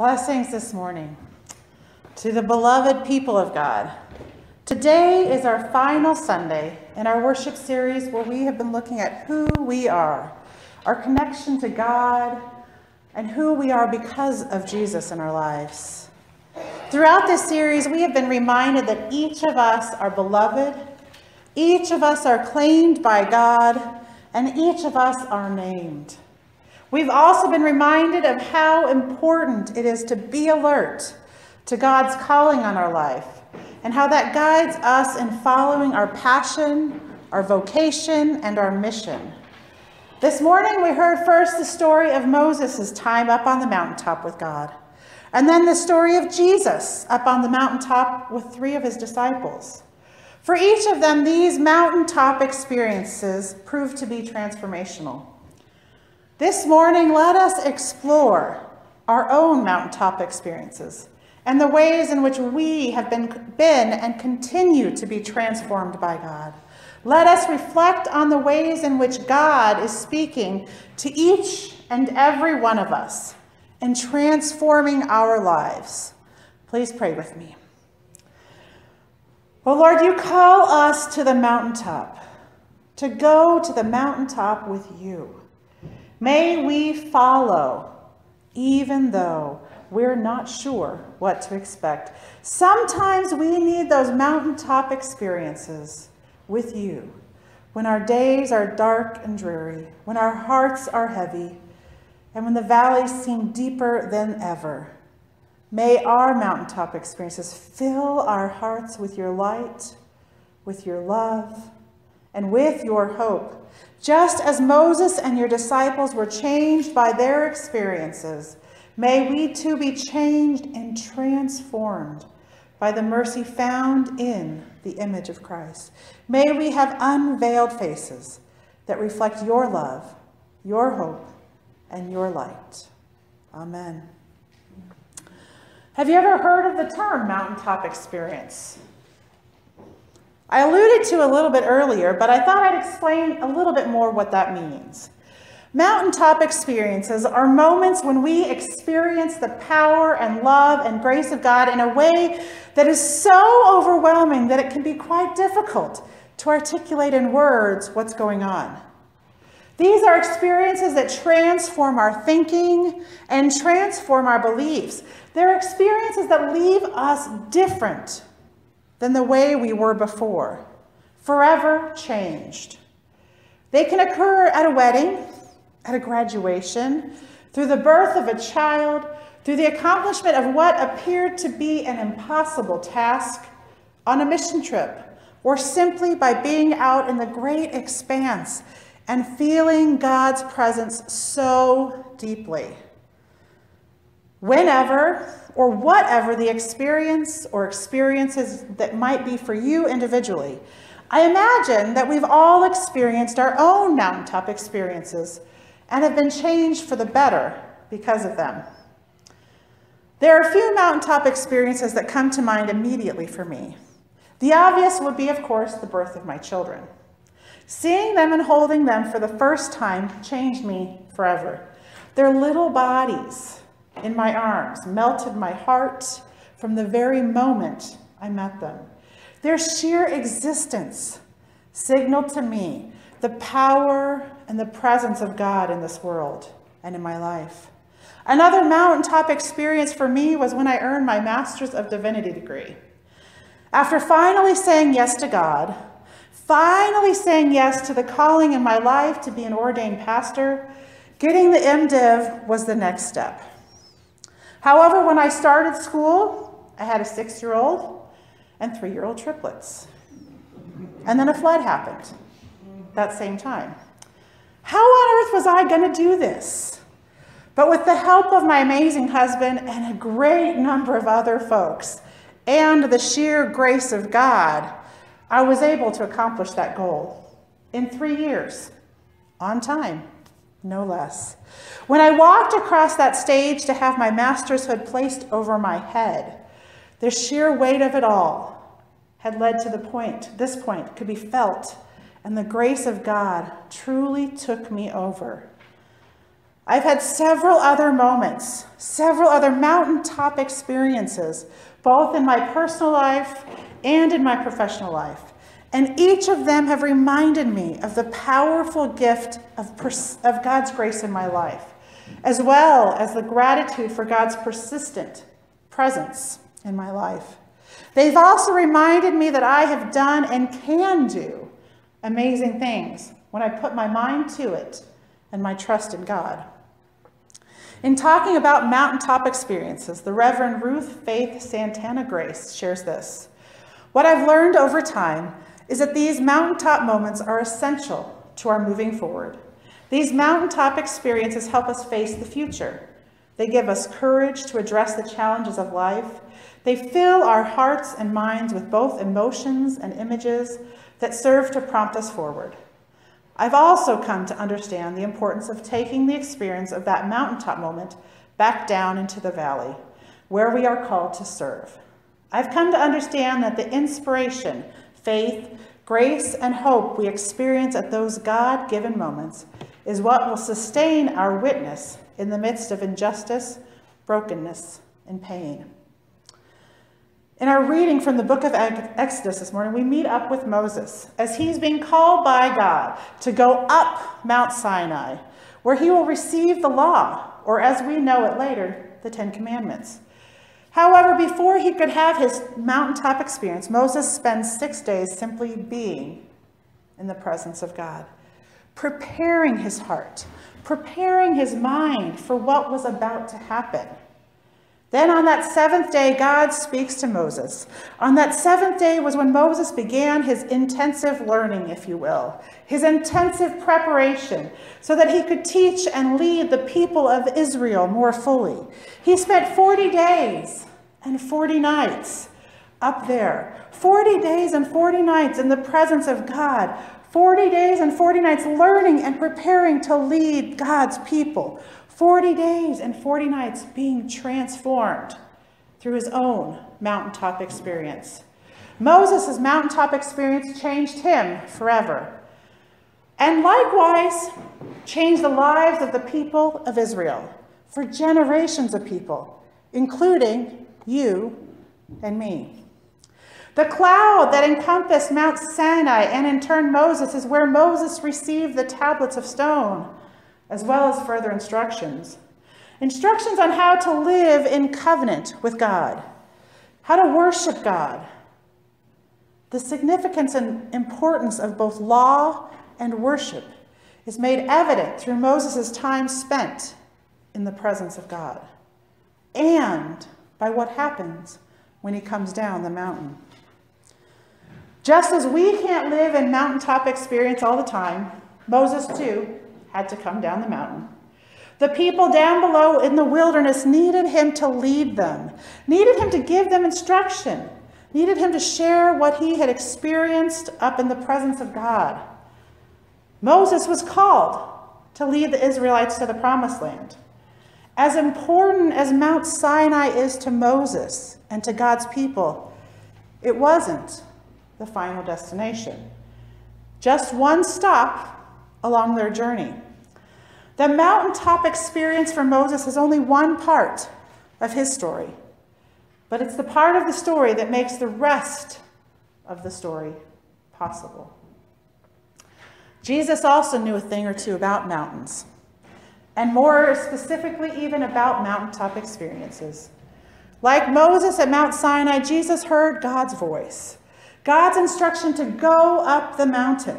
Blessings this morning to the beloved people of God. Today is our final Sunday in our worship series where we have been looking at who we are, our connection to God, and who we are because of Jesus in our lives. Throughout this series, we have been reminded that each of us are beloved, each of us are claimed by God, and each of us are named. We've also been reminded of how important it is to be alert to God's calling on our life and how that guides us in following our passion, our vocation, and our mission. This morning, we heard first the story of Moses' time up on the mountaintop with God, and then the story of Jesus up on the mountaintop with 3 of his disciples. For each of them, these mountaintop experiences proved to be transformational. This morning, let us explore our own mountaintop experiences and the ways in which we have been and continue to be transformed by God. Let us reflect on the ways in which God is speaking to each and every one of us and transforming our lives. Please pray with me. Oh Lord, you call us to the mountaintop, to go to the mountaintop with you. May we follow, even though we're not sure what to expect. Sometimes we need those mountaintop experiences with you, when our days are dark and dreary, when our hearts are heavy, and when the valleys seem deeper than ever. May our mountaintop experiences fill our hearts with your light, with your love, and with your hope. Just as Moses and your disciples were changed by their experiences, may we too be changed and transformed by the mercy found in the image of Christ. May we have unveiled faces that reflect your love, your hope, and your light. Amen. Have you ever heard of the term mountaintop experience? I alluded to a little bit earlier, but I thought I'd explain a little bit more what that means. Mountaintop experiences are moments when we experience the power and love and grace of God in a way that is so overwhelming that it can be quite difficult to articulate in words what's going on. These are experiences that transform our thinking and transform our beliefs. They're experiences that leave us different than the way we were before, forever changed. They can occur at a wedding, at a graduation, through the birth of a child, through the accomplishment of what appeared to be an impossible task, on a mission trip, or simply by being out in the great expanse and feeling God's presence so deeply. Whenever or whatever the experience or experiences that might be for you individually, I imagine that we've all experienced our own mountaintop experiences and have been changed for the better because of them. There are a few mountaintop experiences that come to mind immediately for me. The obvious would be, of course, the birth of my children. Seeing them and holding them for the first time changed me forever. Their little bodies in my arms melted my heart from the very moment I met them. Their sheer existence signaled to me the power and the presence of God in this world and in my life. Another mountaintop experience for me was when I earned my Master's of Divinity degree. After finally saying yes to God, finally saying yes to the calling in my life to be an ordained pastor, getting the MDiv was the next step. However, when I started school, I had a 6-year-old and 3-year-old triplets. And then a flood happened that same time. How on earth was I going to do this? But with the help of my amazing husband and a great number of other folks and the sheer grace of God, I was able to accomplish that goal in 3 years, on time. No less. When I walked across that stage to have my master's hood placed over my head, the sheer weight of it all had led to this point could be felt, and the grace of God truly took me over. I've had several other moments, several other mountaintop experiences, both in my personal life and in my professional life. And each of them have reminded me of the powerful gift of God's grace in my life, as well as the gratitude for God's persistent presence in my life. They've also reminded me that I have done and can do amazing things when I put my mind to it and my trust in God. In talking about mountaintop experiences, the Reverend Ruth Faith Santana Grace shares this. What I've learned over time is that these mountaintop moments are essential to our moving forward. These mountaintop experiences help us face the future. They give us courage to address the challenges of life. They fill our hearts and minds with both emotions and images that serve to prompt us forward. I've also come to understand the importance of taking the experience of that mountaintop moment back down into the valley, where we are called to serve. I've come to understand that the inspiration, faith, grace, and hope we experience at those God-given moments is what will sustain our witness in the midst of injustice, brokenness, and pain. In our reading from the book of Exodus this morning, we meet up with Moses as he's being called by God to go up Mount Sinai, where he will receive the law, or as we know it later, the Ten Commandments. However, before he could have his mountaintop experience, Moses spends 6 days simply being in the presence of God, preparing his heart, preparing his mind for what was about to happen. Then on that seventh day, God speaks to Moses. On that seventh day was when Moses began his intensive learning, if you will, his intensive preparation so that he could teach and lead the people of Israel more fully. He spent 40 days and 40 nights up there, 40 days and 40 nights in the presence of God, 40 days and 40 nights learning and preparing to lead God's people. 40 days and 40 nights being transformed through his own mountaintop experience. Moses' mountaintop experience changed him forever, and likewise changed the lives of the people of Israel for generations of people, including you and me. The cloud that encompassed Mount Sinai and in turn Moses is where Moses received the tablets of stone, as well as further instructions. Instructions on how to live in covenant with God, how to worship God. The significance and importance of both law and worship is made evident through Moses' time spent in the presence of God, and by what happens when he comes down the mountain. Just as we can't live in mountaintop experience all the time, Moses too had to come down the mountain. The people down below in the wilderness needed him to lead them, needed him to give them instruction, needed him to share what he had experienced up in the presence of God. Moses was called to lead the Israelites to the promised land. As important as Mount Sinai is to Moses and to God's people, it wasn't the final destination. Just one stop along their journey. The mountaintop experience for Moses is only one part of his story, but it's the part of the story that makes the rest of the story possible. Jesus also knew a thing or two about mountains, and more specifically even about mountaintop experiences. Like Moses at Mount Sinai, Jesus heard God's voice, God's instruction to go up the mountain.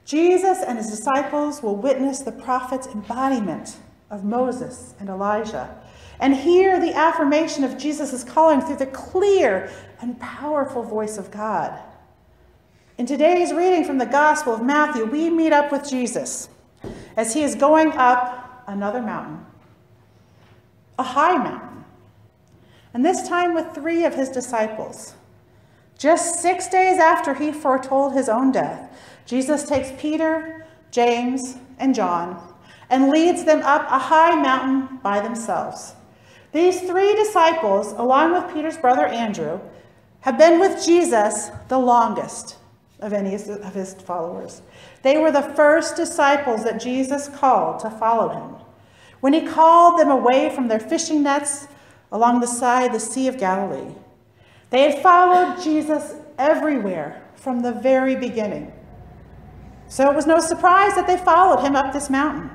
Jesus and his disciples will witness the prophet's embodiment of Moses and Elijah and hear the affirmation of Jesus' calling through the clear and powerful voice of God. In today's reading from the Gospel of Matthew, we meet up with Jesus as he is going up another mountain, a high mountain, and this time with 3 of his disciples. Just 6 days after he foretold his own death, Jesus takes Peter, James, and John and leads them up a high mountain by themselves. These 3 disciples, along with Peter's brother Andrew, have been with Jesus the longest of any of his followers. They were the first disciples that Jesus called to follow him. when he called them away from their fishing nets along the side of the Sea of Galilee. They had followed Jesus everywhere from the very beginning. So it was no surprise that they followed him up this mountain.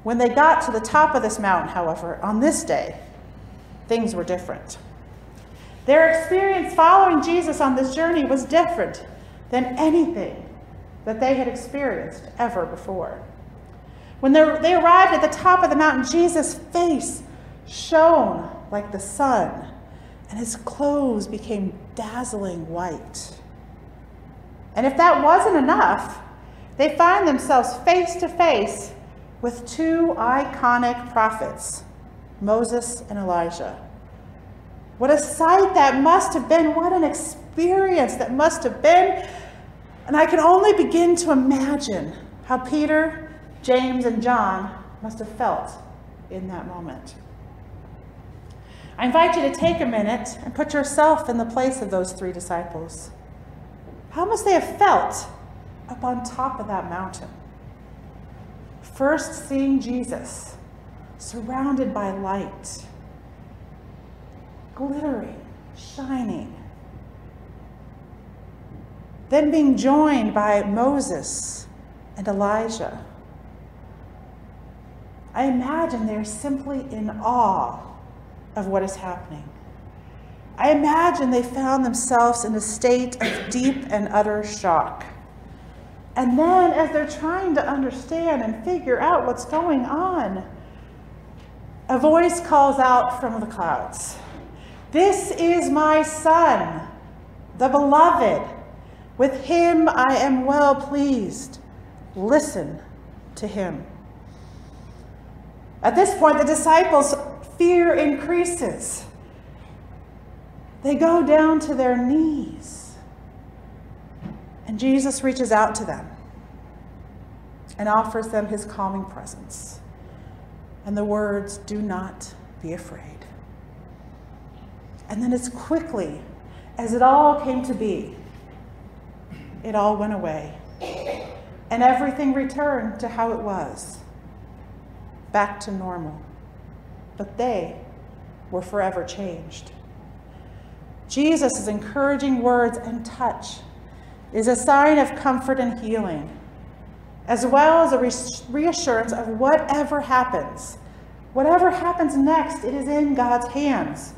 When they got to the top of this mountain, however, on this day, things were different. Their experience following Jesus on this journey was different than anything that they had experienced ever before. When they arrived at the top of the mountain, Jesus' face shone like the sun, and his clothes became dazzling white. And if that wasn't enough, they find themselves face to face with two iconic prophets, Moses and Elijah. What a sight that must have been. What an experience that must have been. And I can only begin to imagine how Peter, James, and John must have felt in that moment. I invite you to take a minute and put yourself in the place of those three disciples. How must they have felt up on top of that mountain? First seeing Jesus surrounded by light, glittering, shining. Then being joined by Moses and Elijah. I imagine they're simply in awe of what is happening. I imagine they found themselves in a state of deep and utter shock. And then as they're trying to understand and figure out what's going on, a voice calls out from the clouds, "This is my Son, the beloved. With him I am well pleased. Listen to him." At this point, the disciples' fear increases. They go down to their knees. And Jesus reaches out to them and offers them his calming presence. And the words, "Do not be afraid." And then as quickly as it all came to be, it all went away. And everything returned to how it was, back to normal. But they were forever changed. Jesus' encouraging words and touch is a sign of comfort and healing, as well as a reassurance of whatever happens next, it is in God's hands,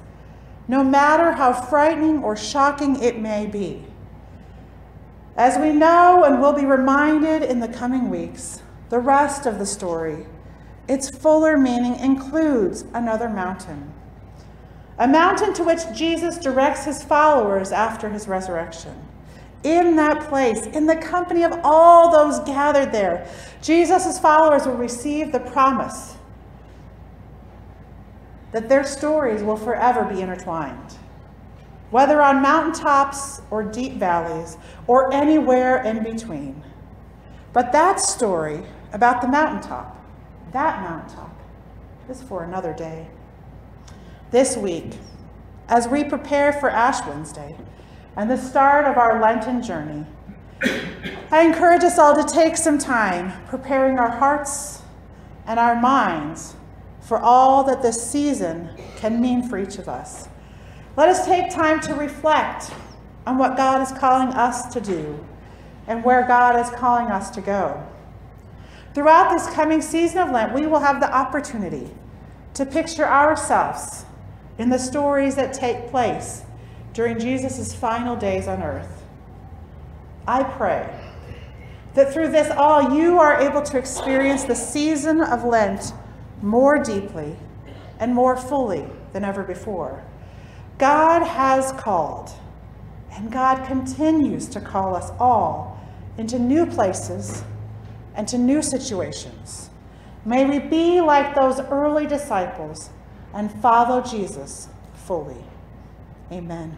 no matter how frightening or shocking it may be. As we know and will be reminded in the coming weeks, the rest of the story, its fuller meaning includes another mountain. A mountain to which Jesus directs his followers after his resurrection. In that place, in the company of all those gathered there, Jesus' followers will receive the promise that their stories will forever be intertwined, whether on mountaintops or deep valleys or anywhere in between. But that story about the mountaintop, that mountaintop, is for another day. This week, as we prepare for Ash Wednesday and the start of our Lenten journey, I encourage us all to take some time preparing our hearts and our minds for all that this season can mean for each of us. Let us take time to reflect on what God is calling us to do and where God is calling us to go. Throughout this coming season of Lent, we will have the opportunity to picture ourselves in the stories that take place during Jesus' final days on earth. I pray that through this all, you are able to experience the season of Lent more deeply and more fully than ever before. God has called, and God continues to call us all into new places and to new situations. May we be like those early disciples and follow Jesus fully. Amen.